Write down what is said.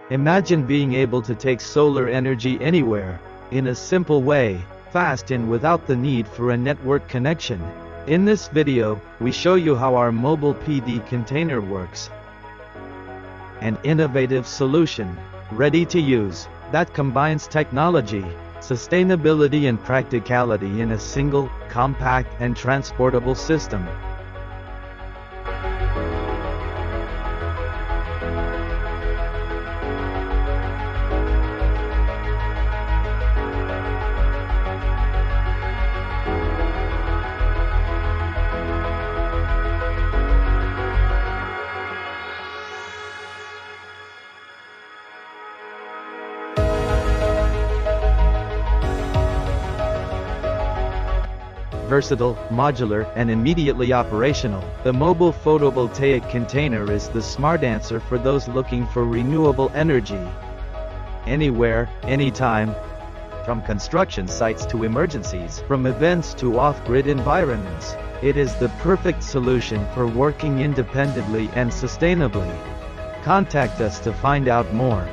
Imagine being able to take solar energy anywhere, in a simple way, fast and without the need for a network connection. In this video, we show you how our mobile PD container works. An innovative solution, ready to use, that combines technology, sustainability and practicality in a single, compact and transportable system. Versatile, modular, and immediately operational, the mobile photovoltaic container is the smart answer for those looking for renewable energy. Anywhere, anytime. From construction sites to emergencies, from events to off-grid environments, it is the perfect solution for working independently and sustainably. Contact us to find out more.